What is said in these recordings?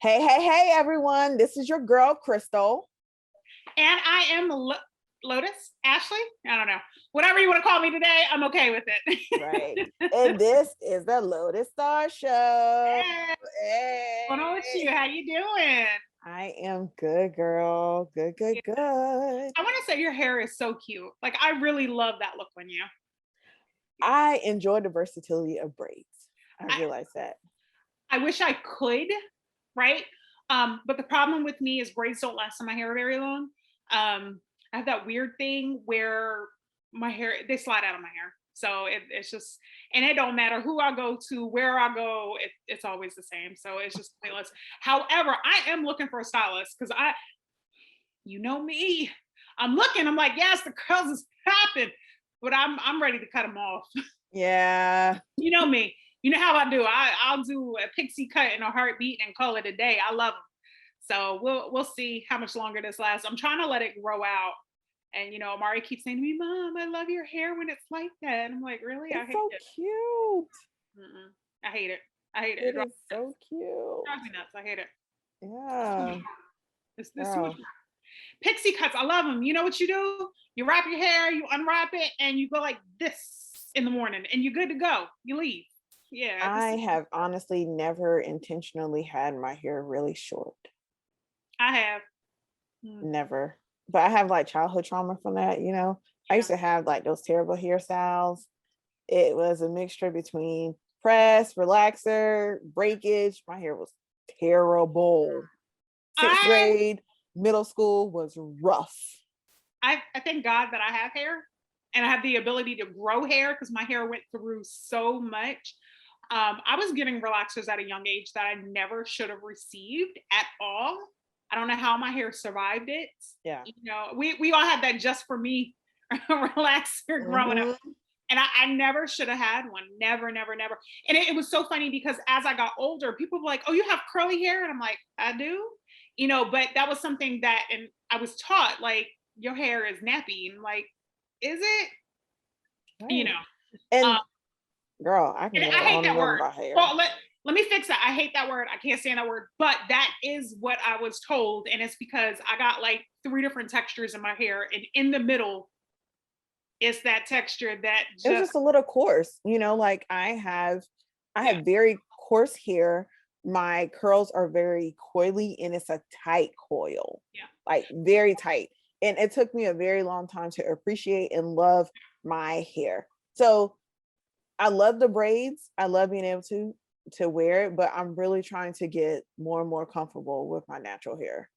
Hey, everyone. This is your girl, Crystal. And I am Lotus, Ashley. I don't know. Whatever you want to call me today, I'm okay with it. Right. And this is the Lotus Star Show. Hey, what's going on with you? Hey. How you doing? I am good, girl. Good, good, Yeah. good. I want to say your hair is so cute. Like I really love that look on you. I enjoy the versatility of braids. I I, realize that. I wish I could, right? But the problem with me is braids don't last on my hair very long. I have that weird thing where my hair they slide out of my hair. So it's just, and it don't matter who I go to, where I go, it's always the same. So it's just pointless. However, I am looking for a stylist because you know me, I'm looking. I'm like, yes, the curls is popping, but I'm ready to cut them off. Yeah. You know me. You know how I do. I'll do a pixie cut in a heartbeat and call it a day. I love them. So we'll see how much longer this lasts. I'm trying to let it grow out. And Amari keeps saying to me, "Mom, I love your hair when it's like that." And I'm like, "Really? I It's hate so it. cute. Mm-mm. I hate it. I hate it. It is so Drives cute. me nuts. I hate it. Yeah. This too much. Girl. Pixie cuts. I love them. You know what you do? You wrap your hair, you unwrap it, and you go like this in the morning, and you're good to go. You leave. Yeah. I have honestly never intentionally had my hair really short. I have. Mm, Never. But I have like childhood trauma from that. I yeah. used to have like those terrible hairstyles. It was a mixture between press, relaxer, breakage. My hair was terrible. Sixth I grade, middle school was rough. I thank God that I have hair and I have the ability to grow hair because my hair went through so much. I was getting relaxers at a young age that I never should have received at all. I don't know how my hair survived it. Yeah. We all had that just for me relaxer growing up. Mhm. And I never should have had one. Never, never, never. And it was so funny because as I got older, people were like, "Oh, you have curly hair?" And I'm like, "I do." But that was something that, and I was taught, like, your hair is nappy. And like, is it? You Right. know, um, And girl, I can and go I hate on and that on word. about hair. Well, let me fix that. I hate that word. I can't stand that word. But that is what I was told. And it's because I got like three different textures in my hair. And in the middle is that texture that It was just, just a little coarse, like I yeah, have very coarse hair. My curls are very coily and it's a tight coil, yeah. like very tight. And it took me a very long time to appreciate and love my hair. So I love the braids. I love being able to wear it, but I'm really trying to get more and more comfortable with my natural hair.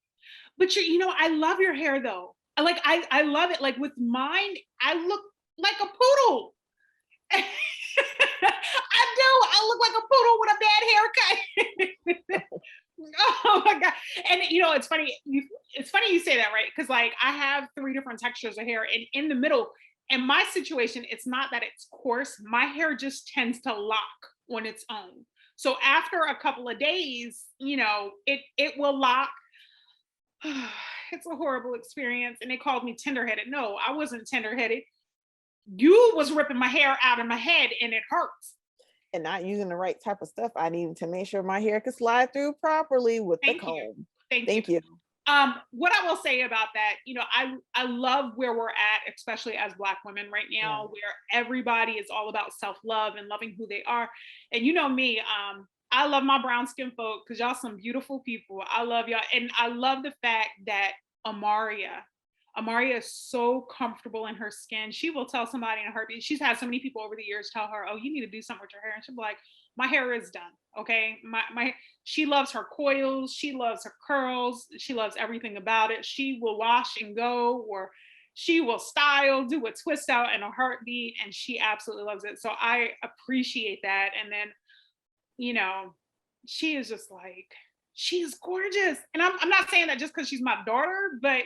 But I love your hair though. I love it. Like with mine, I look like a poodle. I do. I look like a poodle with a bad haircut. Oh my god! And it's funny. It's funny you say that, right? Because like I have three different textures of hair, and in the middle, in my situation, it's not that it's coarse. My hair just tends to lock on its own. So after a couple of days, it will lock. It's a horrible experience, and they called me tender-headed. No, I wasn't tender-headed. You was ripping my hair out of my head, and it hurts. And not using the right type of stuff I needed to make sure my hair could slide through properly with the Thank you. comb. Thank you. Thank you. What I will say about that, I love where we're at, especially as Black women right Yeah. now, where everybody is all about self-love and loving who they are. And you know me, I love my brown skin folk because y'all some beautiful people. I love y'all. And I love the fact that Amaria, Amaria is so comfortable in her skin. She will tell somebody in a heartbeat. She's had so many people over the years tell her, "Oh, you need to do something with your hair." And she'll be like, "My hair is done. Okay." My She loves her coils, she loves her curls, she loves everything about it. She will wash and go, or she will style, do a twist out in a heartbeat, and she absolutely loves it. So I appreciate that. And then, you know, she is just like, she is gorgeous. And I'm not saying that just because she's my daughter, but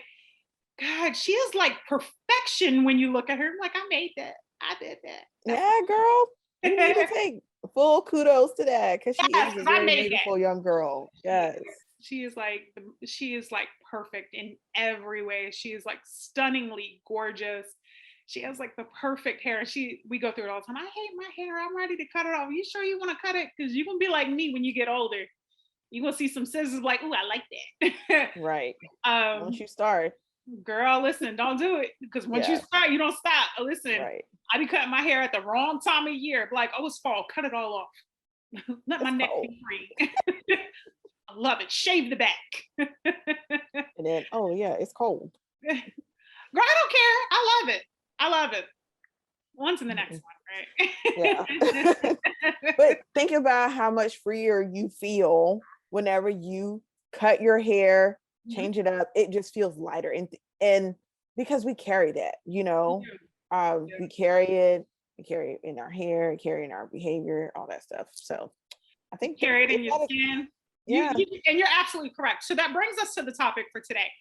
God, she is like perfection when you look at her. I'm like, I made that. I did that. Yeah, girl. You need to Yes, take full kudos to that because she is a 'cause I very made that. beautiful young girl. She Yes. she is like perfect in every way. She is like stunningly gorgeous. She has like the perfect hair. We go through it all the time. I hate my hair. I'm ready to cut it off. You sure you want to cut it? Because you're gonna be like me when you get older. You're gonna see some scissors like, ooh, I like that. Right. Once um, you start, girl, listen, don't do it. Because once you yeah, start, you don't stop. Listen, right. I be cutting my hair at the wrong time of year. Like, oh, it's fall, cut it all off. Let my It's neck cold. be free. I love it. Shave the back. And then, oh yeah, it's cold. Girl, I don't care. I love it. I love it. On to the next Mm-mm. one, Yeah. right? But think about how much freer you feel whenever you cut your hair, Mhm. change it up. It just feels lighter. And because we carry that, We do. Yeah. we carry it in our hair, carry it in our behavior, all that stuff. So I think that Carry it in it's your not a, skin. yeah, And you're absolutely correct. So that brings us to the topic for today.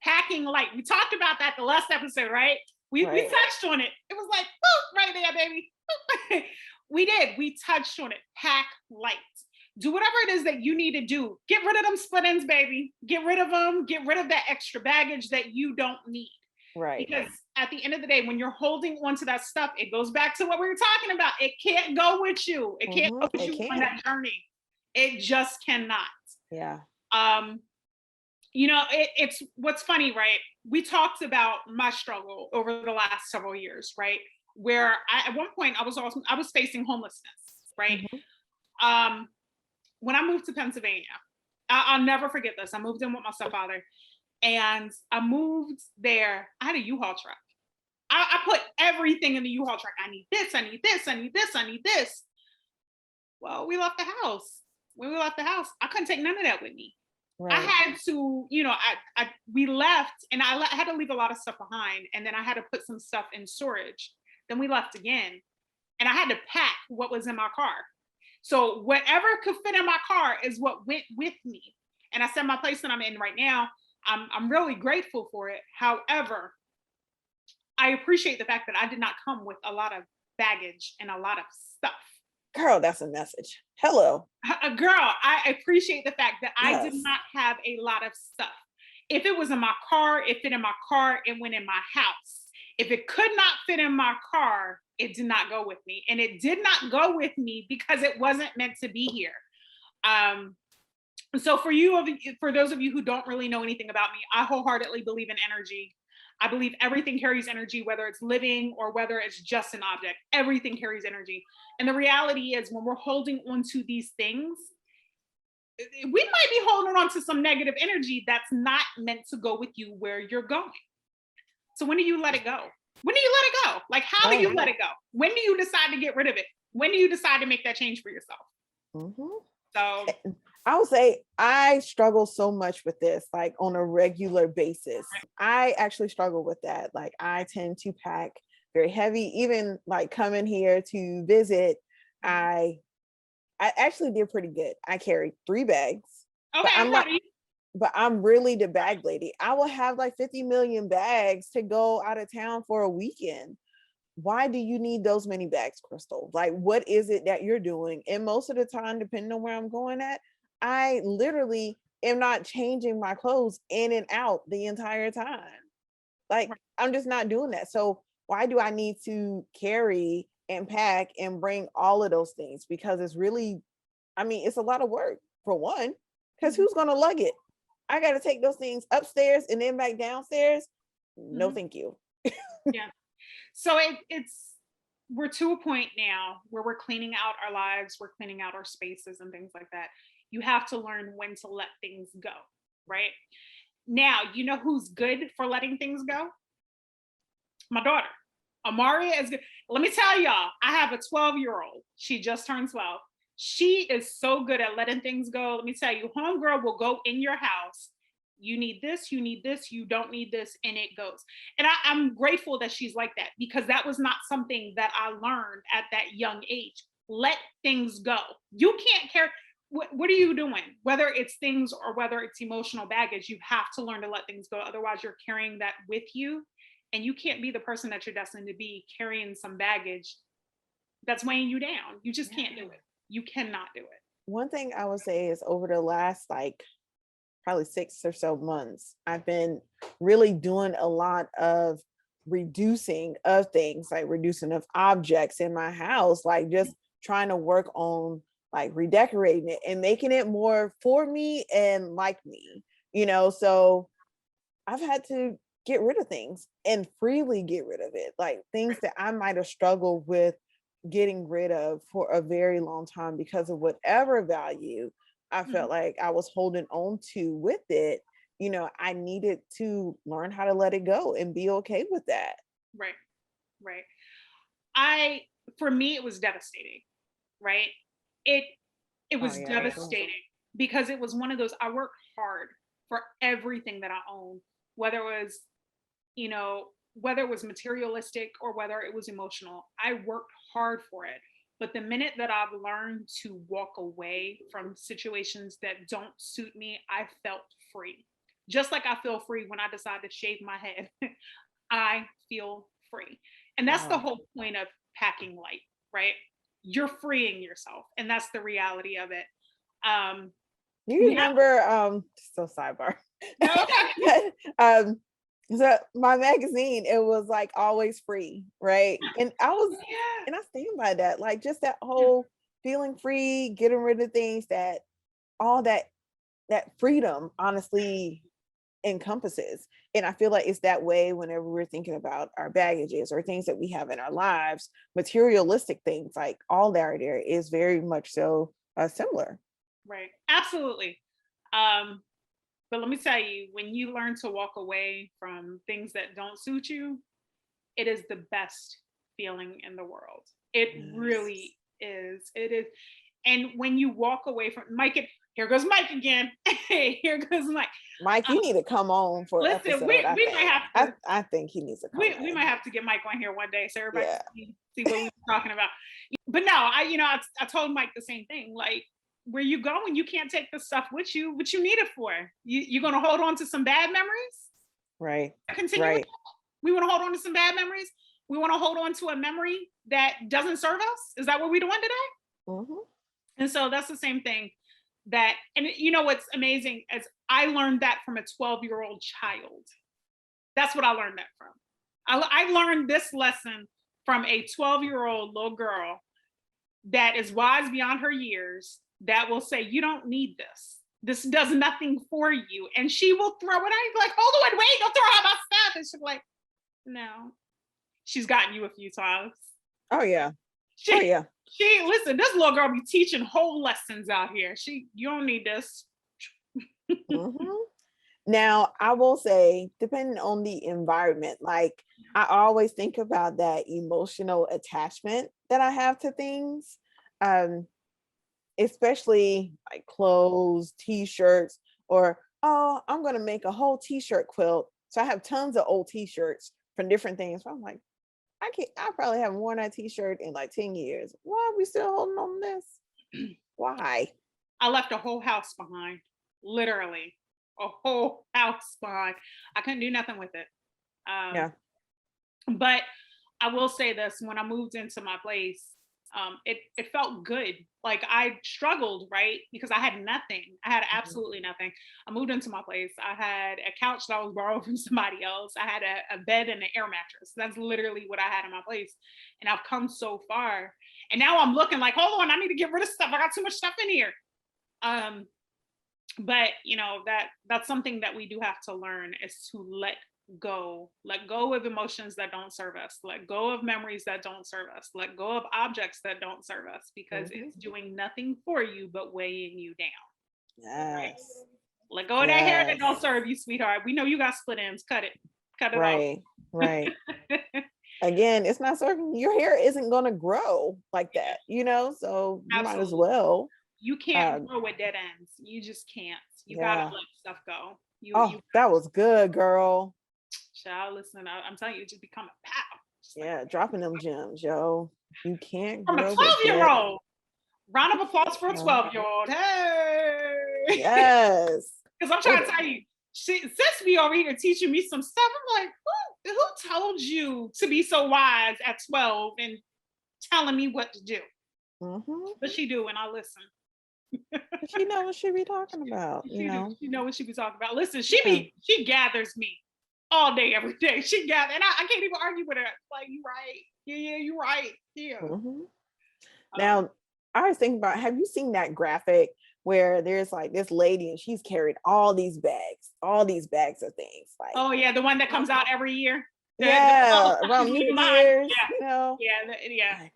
Packing light. We talked about that the last episode, right? We right. touched on it. It was like, boop, right there, baby. We did. We touched on it. Pack light. Do whatever it is that you need to do. Get rid of them split ends, baby. Get rid of them. Get rid of that extra baggage that you don't need. Right. Because at the end of the day, when you're holding onto that stuff, it goes back to what we were talking about. It can't go with you. It can't go with It you on can. that journey. It just cannot. Yeah. Um, it's what's funny, right? We talked about my struggle over the last several years, right? Where at one point I was facing homelessness, right? Mhm. Um, when I moved to Pennsylvania, I'll never forget this. I moved in with my stepfather, and I moved there. I had a U-Haul truck. I put everything in the U-Haul truck. I need this. I need this. I need this. I need this. Well, we left the house. When we left the house, I couldn't take none of that with me. I Right. had to, we left, and had to leave a lot of stuff behind, and then I had to put some stuff in storage. Then we left again, and I had to pack what was in my car. So whatever could fit in my car is what went with me. And I said, my place that I'm in right now, I'm really grateful for it. However, I appreciate the fact that I did not come with a lot of baggage and a lot of stuff. Girl, that's a message. Hello. Girl, I appreciate the fact that I did Yes. not have a lot of stuff. If it was in my car, it fit in my car, it went in my house. If it could not fit in my car, it did not go with me. And it did not go with me because it wasn't meant to be here. Um, so for those of you who don't really know anything about me, I wholeheartedly believe in energy. I believe everything carries energy, whether it's living or whether it's just an object. Everything carries energy. And the reality is, when we're holding on to these things, we might be holding on to some negative energy that's not meant to go with you where you're going. So when do you let it go? When do you let it go? Like, how do you Right. let it go? When do you decide to get rid of it? When do you decide to make that change for yourself? Mhm. So, I would say I struggle so much with this, like on a regular basis. I actually struggle with that. Like I tend to pack very heavy, even like coming here to visit. mhm. I I actually did pretty good. I carried 3 bags, Okay, but I'm proud of you. I'm really the bag lady. I will have like 50 million bags to go out of town for a weekend. Why do you need those many bags, Crystal? Like, what is it that you're doing? And most of the time, depending on where I'm going at, I literally am not changing my clothes in and out the entire time. Like, I'm just not doing that. So, why do I need to carry and pack and bring all of those things? Because it's really, I mean, it's a lot of work for one, because Mhm, who's going to lug it? I got to take those things upstairs and then back downstairs. No, mhm. thank you. Yeah. So it's we're to a point now where we're cleaning out our lives, we're cleaning out our spaces and things like that. You have to learn when to let things go, right? Now, you know who's good for letting things go? My daughter. Amaria is good. Let me tell y'all, I have a 12-year-old. She just turned 12. She is so good at letting things go. Let me tell you, homegirl will go in your house. You need this, you need this, you don't need this, and it goes. And I'm grateful that she's like that, because that was not something that I learned at that young age. Let things go. You can't care. What are you doing? Whether it's things or whether it's emotional baggage, you have to learn to let things go. Otherwise, you're carrying that with you, and you can't be the person that you're destined to be carrying some baggage that's weighing you down. You just can't do Yeah. it. You cannot do it. One thing I would say is over the last like probably 6 or so months, I've been really doing a lot of reducing of things, like reducing of objects in my house, like just trying to work on like redecorating it and making it more for me and like me, so I've had to get rid of things and freely get rid of it, like things that I might have struggled with getting rid of for a very long time because of whatever value I Mhm. felt like I was holding on to with it. I needed to learn how to let it go and be okay with that. Right, right. I For me it was devastating, right? It it Oh was yeah, I'm sure. devastating because it was one of those. I worked hard for everything that I own, whether it was, whether it was materialistic or whether it was emotional. I worked hard for it. But the minute that I've learned to walk away from situations that don't suit me, I felt free. Just like I feel free when I decide to shave my head. I feel free. And that's the Wow. whole point of packing light, right? You're freeing yourself. And that's the reality of it. Um, You we have, remember, so sidebar. no, okay. um, so my magazine, it was like always free, right? Yeah. And I stand by that. Like just that whole feeling free, getting rid of things that all that freedom honestly encompasses. And I feel like it's that way whenever we're thinking about our baggages or things that we have in our lives, materialistic things, like all that there is very much so similar. Right. Absolutely. Um, but let me tell you, when you learn to walk away from things that don't suit you, it is the best feeling in the world. It Yes. really is. It is. And when you walk away from Mike, here goes Mike again. Here goes Mike. Mike, you Um, need to come on for an Listen, episode, I we might think. have I, to I think he needs to come we in. might have to get Mike on here one day so everybody Yeah. can see what we were talking about. But no, I told Mike the same thing. Like, where you going, you can't take the stuff with you. What you need it for? You're gonna hold on to some bad memories? Right. Continue. Right. We want to hold on to some bad memories. We want to hold on to a memory that doesn't serve us. Is that what we're doing today? Hmm. And so that's the same thing. And you know what's amazing is I learned that from a 12-year-old child. That's what I learned that from. I learned this lesson from a 12-year-old little girl that is wise beyond her years, that will say, you don't need this. This does nothing for you. And she will throw it out. Like, hold on, wait, don't throw out my stuff. And she's like, no. She's gotten you a few times. Oh yeah. Oh She yeah. listen, this little girl be teaching whole lessons out here. You don't need this. Hmm. Now, I will say, depending on the environment, like I always think about that emotional attachment that I have to things, um, especially like clothes, t-shirts, or oh, I'm gonna make a whole t-shirt quilt. So I have tons of old t-shirts from different things. So I'm like, I probably haven't worn that t-shirt in like 10 years. Why are we still holding on to this? Why? I left a whole house behind. Literally. A whole house behind. I couldn't do nothing with it. Um, Yeah. but I will say this: when I moved into my place, it felt good. Like I struggled, right? Because I had nothing. I had Mhm. absolutely nothing. I moved into my place. I had a couch that I was borrowed from somebody else. I had a bed and an air mattress. That's literally what I had in my place. And I've come so far. And now I'm looking like, hold on, I need to get rid of stuff. I got too much stuff in here. Um, but that's something that we do have to learn, is to let go of emotions that don't serve us, let go of memories that don't serve us, let go of objects that don't serve us, because Mhm. it's doing nothing for you but weighing you down. Right? Yes. Let go of that hair that don't Yes. serve you, sweetheart. We know you got split ends. Cut it off. Right. Right. Again, it's not serving, your hair isn't going to grow like that, so you might as Absolutely. well. You can't um grow with dead ends. You just can't. You gotta yeah. let stuff go. You Oh, that was good, girl. child, listen, I'm telling you, it just become a pow. Just like Yeah, dropping them gems, yo. You can't from a grow 12 with year dead. old. Round of applause for a Yeah. 12-year-old. Hey. Yes. Because I'm trying It to tell you, sis be over here teaching me some stuff. I'm like, who told you to be so wise at 12 and telling me what to do? mhm. But she do, and I listen. She know what she be talking about, She do. She know what she be talking about. Listen, Yeah. she gathers me all day, every day. She gather, and I can't even argue with her. Like, you right. Yeah, you right. Yeah. Mhm. Um, Now, I was thinking about, have you seen that graphic where there's like this lady and she's carried all these bags of things, like, Oh yeah, the one that comes oh, out every year. Oh, yeah, around New mine. Year's, Yeah, you know, yeah. like,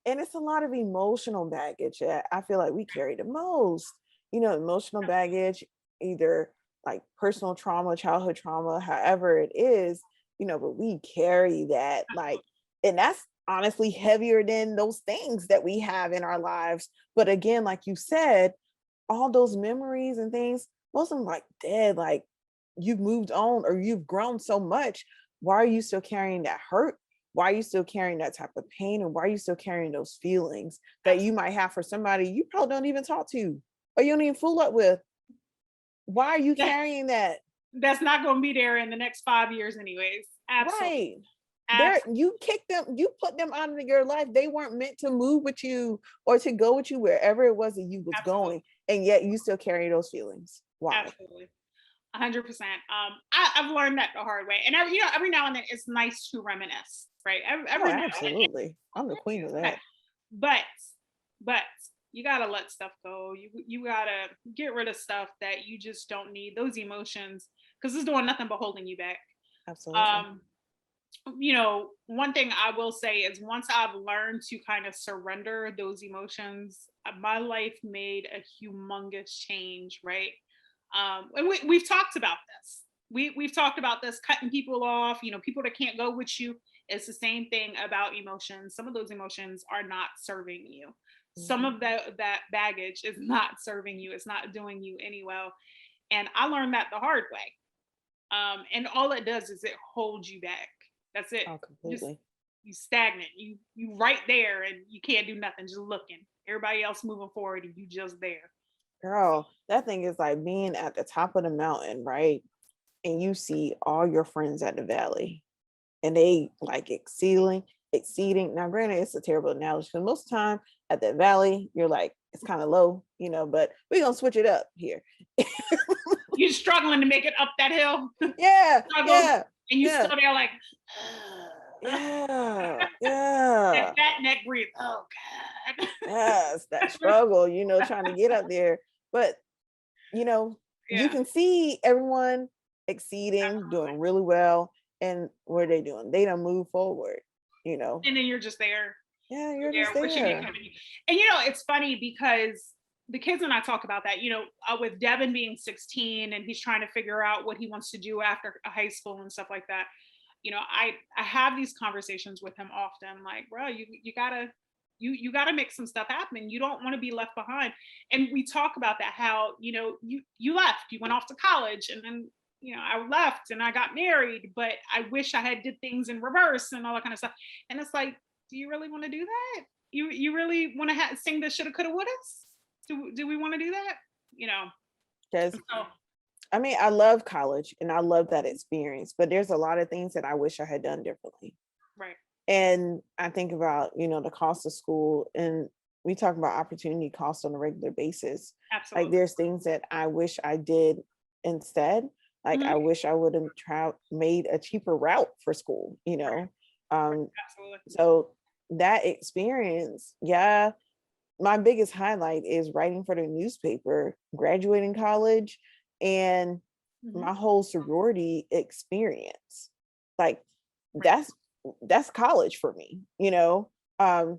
and it's a lot of emotional baggage that I feel like we carry the most, emotional baggage, either like personal trauma, childhood trauma, however it is, but we carry that, like, and that's honestly heavier than those things that we have in our lives. But again, like you said, all those memories and things, most of them like dead, like you've moved on or you've grown so much. Why are you still carrying that hurt? Why are you still carrying that type of pain? And why are you still carrying those feelings that you might have for somebody you probably don't even talk to or you don't even fool up with? Why are you That, carrying that? that's not going to be there in the next 5 years, anyways. Absolutely, Right. There, absolutely. you kicked them, you put them out of your life. They weren't meant to move with you or to go with you wherever it was that you was Absolutely. going. And yet you still carry those feelings. Why? Absolutely. 100%. I've learned that the hard way. And every now and then it's nice to reminisce, right? Oh, Every now and then. absolutely. I'm the queen of Okay. that. But but you gotta let stuff go. You gotta get rid of stuff that you just don't need. Those emotions, because it's doing nothing but holding you back. Absolutely. Um, one thing I will say is once I've learned to kind of surrender those emotions, my life made a humongous change, right? And we've talked about this. We've talked about this cutting people off, people that can't go with you. It's the same thing about emotions. Some of those emotions are not serving you. Some Mhm. of that baggage is not serving you. It's not doing you any well. And I learned that the hard way. And all it does is it holds you back. That's it. Oh, Just completely. you stagnant. You right there and you can't do nothing, just looking. Everybody else moving forward and you just there. Girl, that thing is like being at the top of the mountain, right? And you see all your friends at the valley and they like exceeding. Now, granted, it's a terrible analogy because most of the time at the valley, you're like, it's kind of low, but we're going to switch it up here. You're struggling to make it up that hill. Yeah, Struggle, yeah, and you yeah, still there like yeah, that yeah. fat neck breathe. Oh God. Yes, that struggle, trying to get up there. But, you Yeah, can see everyone exceeding, doing really well. And what are they doing? They don't move forward, you know. and then you're just there. Yeah, You're you're just there wishing it there. coming. And it's funny because the kids and I talk about that. With Devin being 16 and he's trying to figure out what he wants to do after high school and stuff like that. I have these conversations with him often. Like, bro, you gotta you gotta make some stuff happen. You don't want to be left behind. And we talk about that. How you left, you went off to college, and then I left and I got married, but I wish I had did things in reverse and all that kind of stuff. And it's like, do you really want to do that? You really want to sing the shoulda, coulda, woulda? Do we want to do that? You know. Because So I mean, I love college and I love that experience, but there's a lot of things that I wish I had done differently. right, And I think about, the cost of school, and we talk about opportunity cost on a regular basis. Like absolutely. there's things that I wish I did instead. Like Mhm. I wish I would have made a cheaper route for school, Right, right, Um, absolutely. so that experience, yeah, my biggest highlight is writing for the newspaper, graduating college, and Mhm. my whole sorority experience. Like Right. that's that's college for me, Um,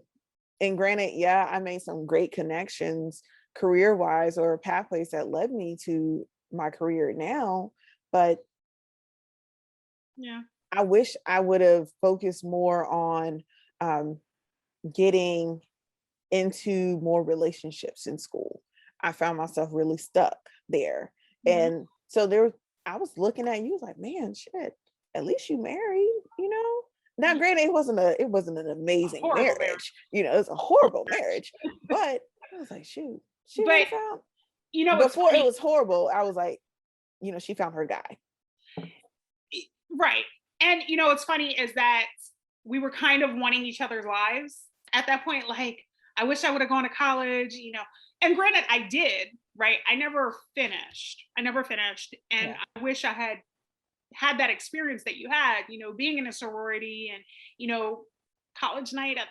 and granted, yeah, I made some great connections career wise or pathways that led me to my career now, but Yeah. I wish I would have focused more on um, getting into more relationships in school. I found myself really stuck there. Mhm. And I was looking at you, was like, man, shit, at least you married, you know? Now, Yeah. granted, it wasn't an A amazing horrible marriage. marriage, it's a horrible marriage, but I was like, shoot, she really But found, it's before it funny, was horrible, I was like, she found her guy. right? And what's funny is that we were kind of wanting each other's lives at that point. Like, I wish I would have gone to college. And granted, I did, right? I never finished. And Yeah. I wish I had that experience that you had, being in a sorority and, college night at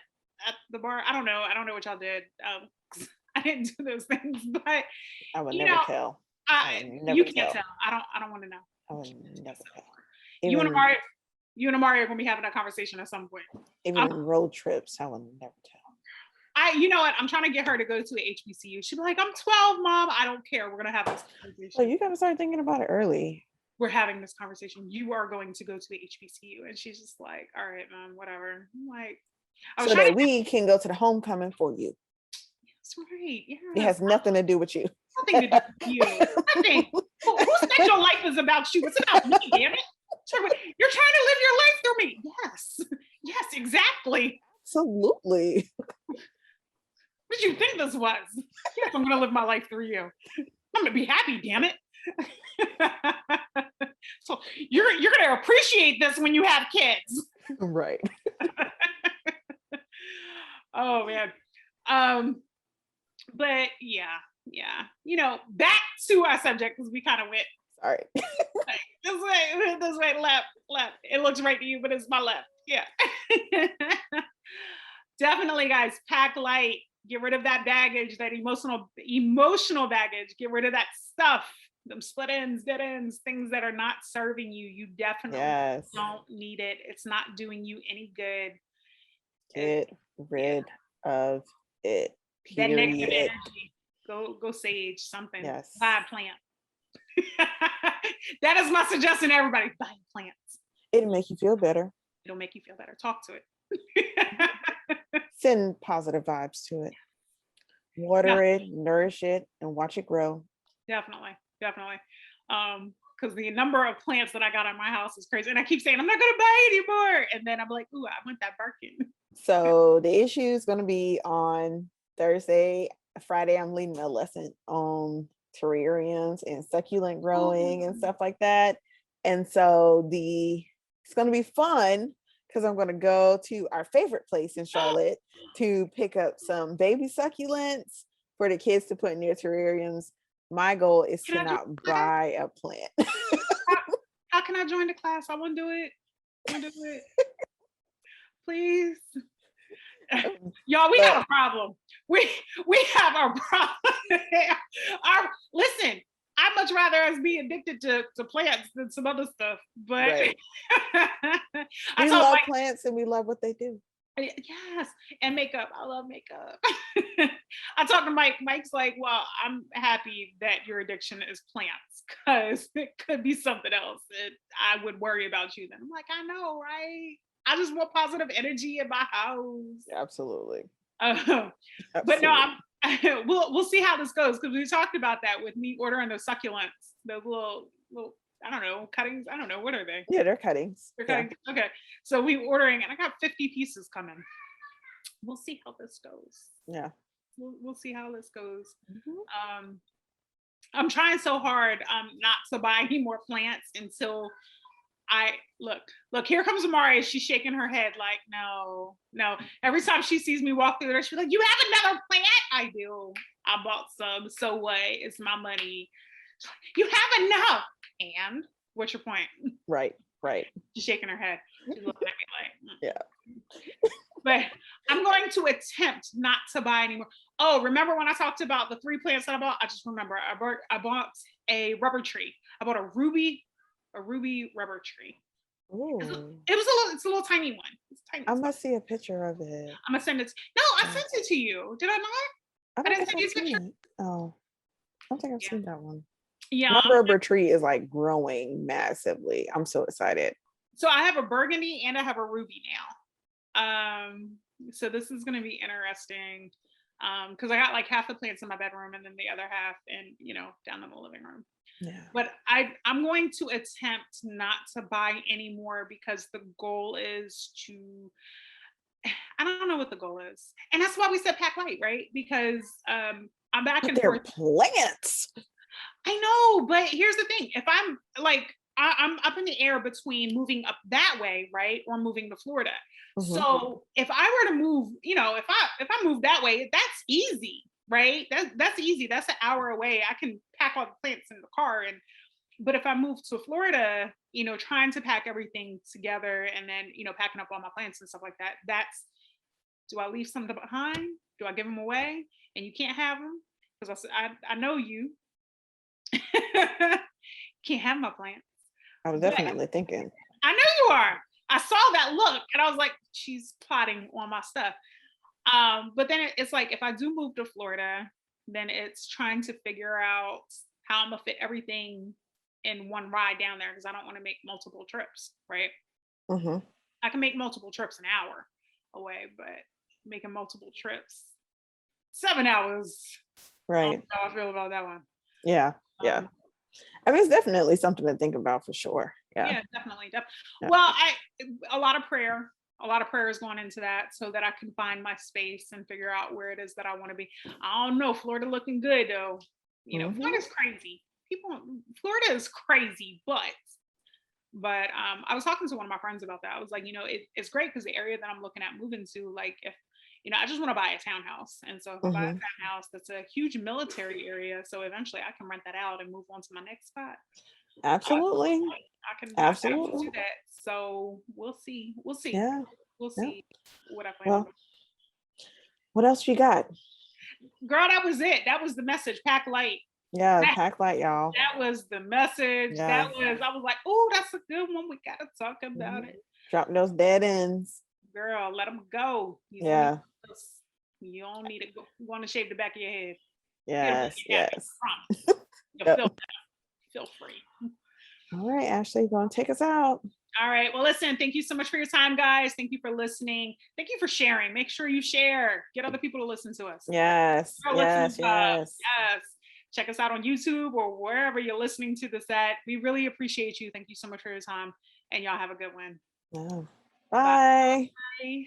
at the bar. I don't know. I don't know what y'all did. I didn't do those things, but I would you never know, tell. I I would you never can't tell. tell. I don't want to know. I would You can't never tell. tell. You and Even Amari, you and Amari are gonna be having a conversation at some point. even I'm, in road trips, I would never tell. you know what? I'm trying to get her to go to a HBCU. She'd be like, I'm 12, mom. I don't care. We're gonna have this So conversation. you gotta start thinking about it early. We're having this conversation. You are going to go to the HBCU, and she's just like, all right, mom, whatever. I'm like, I was So trying that to. we can go to the homecoming for you. That's right. It Yes. has nothing to do with you. Nothing to do with you. Nothing. Who said your life is about you? It's about me, damn it. You're trying to live your life through me. Yes. Yes, exactly. Absolutely. What did you think this was? Yes, I'm gonna live my life through you. I'm gonna be happy, damn it. So you're gonna appreciate this when you have kids. Right. Oh man. Um, but yeah. Back to our subject because we kind of went Sorry. like, this way, left. It looks right to you, but it's my left. Yeah. Definitely, guys, pack light. Get rid of that baggage, that emotional baggage. Get rid of that stuff, them split ends, dead ends, things that are not serving you. You definitely Yes. don't need it. It's not doing you any good. Get rid of it. That negative Period. energy. Go sage something. Yes. Buy a plant. That is my suggestion to everybody. Buy plants. It'll make you feel better. It'll make you feel better. Talk to it. Send positive vibes to it. Water it, nourish it, and watch it grow. Definitely. Because the number of plants that I got in my house is crazy. And I keep saying, I'm not going to buy anymore. And then I'm like, ooh, I want that Birkin. So the issue is going to be on Thursday. Friday, I'm leading a lesson on terrariums and succulent growing and stuff like that. And so it's going to be fun because I'm going to go to our favorite place in Charlotte to pick up some baby succulents for the kids to put in their terrariums. My goal is to not buy a plant. How can I join the class? I want to do it. Please. Y'all, we got a problem. We have a problem. Listen, I'd much rather us be addicted to plants than some other stuff. But right. I we love plants and we love what they do. Yes, and makeup. I love makeup. I talked to Mike. Mike's like, well, I'm happy that your addiction is plants because it could be something else that I would worry about you then. I'm like, I know, right? I just want positive energy in my house. Absolutely. But no, we'll see how this goes because we talked about that with me ordering those succulents, those little I don't know, cuttings. I don't know, what are they? Yeah, they're cuttings. They're cuttings. Yeah. Okay, so we ordering, and I got 50 pieces coming. We'll see how this goes. Yeah, we'll see how this goes. Mm-hmm. I'm trying so hard not to buy any more plants until I look, here comes Amari. She's shaking her head like, no. Every time she sees me walk through there, she's like, you have another plant? I do. I bought some. So what? It's my money. You have enough. And what's your point? Right. She's shaking her head. She's looking at me like, yeah. But I'm going to attempt not to buy anymore. Oh, remember when I talked about the 3 plants that I bought? I just remember I bought a rubber tree. I bought a ruby rubber tree. Ooh. It's a little tiny one. It's tiny. I must see a picture of it. I'm gonna send it. No, I sent it to you. Did I not? I didn't send you a picture. Oh, I don't think I've seen that one. Yeah. My rubber tree is like growing massively. I'm so excited. So I have a burgundy and I have a ruby now. So this is gonna be interesting. Because I got like half the plants in my bedroom and then the other half down in the living room. Yeah. But I'm going to attempt not to buy anymore because the goal is to, I don't know what the goal is. And that's why we said pack light, right? Because I'm back and forth. Plants. I know, but here's the thing. If I'm like, I'm up in the air between moving up that way, right? Or moving to Florida. Mm-hmm. So if I were to move, if I move that way, that's easy, right? That's easy. That's an hour away. I can pack all the plants in the car. But if I move to Florida, trying to pack everything together and then, packing up all my plants and stuff like that, Do I leave something behind? Do I give them away? And you can't have them because I know you can't have my plants. I was But definitely thinking. I know you are. I saw that look and I was like, she's plotting on my stuff. But then it's like if I do move to Florida, then it's trying to figure out how I'm gonna fit everything in one ride down there because I don't want to make multiple trips, right? Hmm. I can make multiple trips an hour away, but making multiple trips 7 hours. I don't know Right. how I feel about that one. Yeah. Yeah. Um, I mean, it's definitely something to think about for sure. Yeah. yeah, definitely. Yeah. Well, a lot of prayer. A lot of prayer is going into that so that I can find my space and figure out where it is that I want to be. I don't know. Florida looking good though. You know, Hmm. Florida's crazy. Florida is crazy, but I was talking to one of my friends about that. I was like, it's great because the area that I'm looking at moving to, like, if I just want to buy a townhouse, and so if I buy a Hmm. townhouse, that's a huge military area. So eventually, I can rent that out and move on to my next spot. Uh, Absolutely. I can do Absolutely. that. So we'll see. Yeah. We'll Yeah. see what I plan on Well, doing. what else you got? Girl, that was it. That was the message. Pack light. Yeah, That, pack light, y'all. that was the message. Yeah. I was like, oh, that's a good one. We gotta talk about Mhm. it. Drop those dead ends. Girl, let them go. Yeah. You don't need to go to shave the back of your head. It'll make Yes. you happy. Yes. I promise. You'll Yep. feel free. All right, Ashley, you gonna take us out? All right. Well, listen, thank you so much for your time, guys. Thank you for listening. Thank you for sharing. Make sure you share. Get other people to listen to us. Yes. Our listening Yes. Yes. Yes. Check us out on YouTube or wherever you're listening to this at. We really appreciate you. Thank you so much for your time. And y'all have a good one. Yeah. Bye. Bye.